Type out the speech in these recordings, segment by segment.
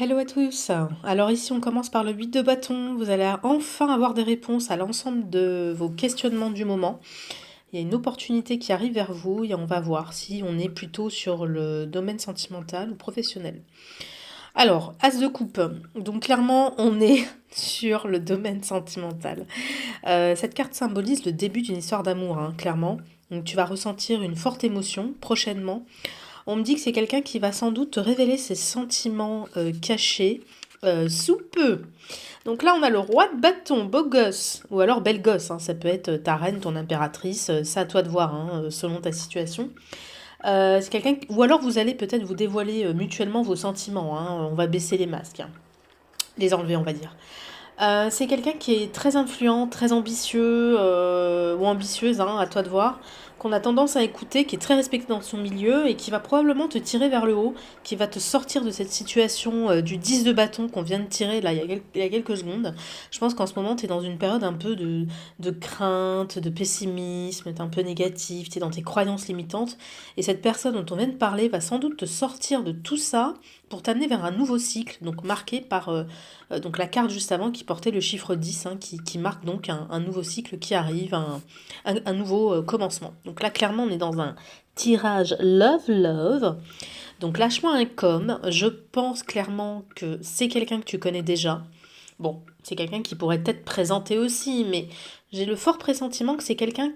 Hello à tous. Alors ici on commence par le 8 de bâton. Vous allez enfin avoir des réponses à l'ensemble de vos questionnements du moment. Il y a une opportunité qui arrive vers vous et on va voir si on est plutôt sur le domaine sentimental ou professionnel. Alors, As de coupe. Donc clairement on est sur le domaine sentimental. Cette carte symbolise le début d'une histoire d'amour, hein, clairement. Donc tu vas ressentir une forte émotion prochainement. On me dit que c'est quelqu'un qui va sans doute te révéler ses sentiments cachés sous peu. Donc là, on a le roi de bâton, beau gosse, ou alors belle gosse, hein, ça peut être ta reine, ton impératrice, c'est à toi de voir, hein, selon ta situation. C'est quelqu'un, ou alors vous allez peut-être vous dévoiler mutuellement vos sentiments, hein, on va baisser les masques, hein, les enlever, on va dire. C'est quelqu'un qui est très influent, très ambitieux ou ambitieuse, hein, à toi de voir, qu'on a tendance à écouter, qui est très respecté dans son milieu et qui va probablement te tirer vers le haut, qui va te sortir de cette situation du 10 de bâton qu'on vient de tirer là il y a quelques secondes. Je pense qu'en ce moment tu es dans une période un peu de crainte, de pessimisme, tu es un peu négatif, tu es dans tes croyances limitantes et cette personne dont on vient de parler va sans doute te sortir de tout ça pour t'amener vers un nouveau cycle, donc marqué par donc la carte juste avant qui portait le chiffre 10, hein, qui marque donc un nouveau cycle qui arrive, un nouveau commencement. Donc là, clairement, on est dans un tirage love-love. Donc lâche-moi un com. Je pense clairement que c'est quelqu'un que tu connais déjà. Bon, c'est quelqu'un qui pourrait t'être présenté aussi, mais j'ai le fort pressentiment que c'est quelqu'un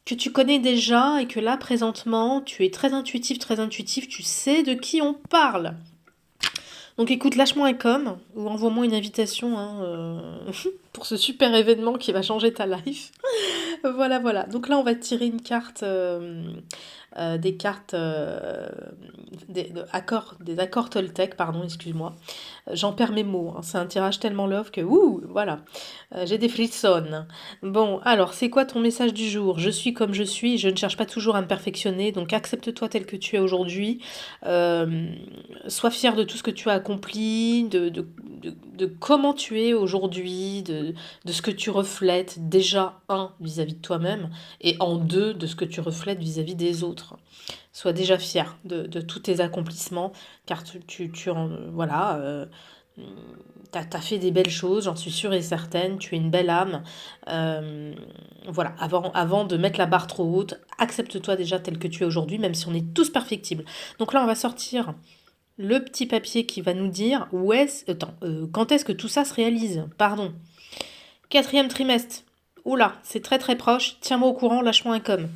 que tu connais déjà et que là, présentement, tu es très intuitif, tu sais de qui on parle. Donc écoute, lâche-moi un com ou envoie-moi une invitation, hein, pour ce super événement qui va changer ta life. Voilà, voilà. Donc là, on va tirer une carte, des cartes, des accords Toltec, pardon, excuse-moi. J'en perds mes mots, hein. C'est un tirage tellement love que, ouh, voilà. J'ai des frissons. Bon, alors, c'est quoi ton message du jour? Je suis comme je suis, je ne cherche pas toujours à me perfectionner, donc accepte-toi tel que tu es aujourd'hui. Euh, Sois fier de tout ce que tu as accompli, de comment tu es aujourd'hui, de ce que tu reflètes, déjà, un, vis-à-vis de toi-même, et en deux, de ce que tu reflètes vis-à-vis des autres. Sois déjà fier de tous tes accomplissements, car voilà, t'as fait des belles choses, j'en suis sûre et certaine, tu es une belle âme. Voilà, avant de mettre la barre trop haute, accepte-toi déjà tel que tu es aujourd'hui, même si on est tous perfectibles. Donc là, on va sortir le petit papier qui va nous dire quand est-ce que tout ça se réalise. Pardon. Quatrième trimestre. Oula, c'est très très proche. Tiens-moi au courant, lâche-moi un com.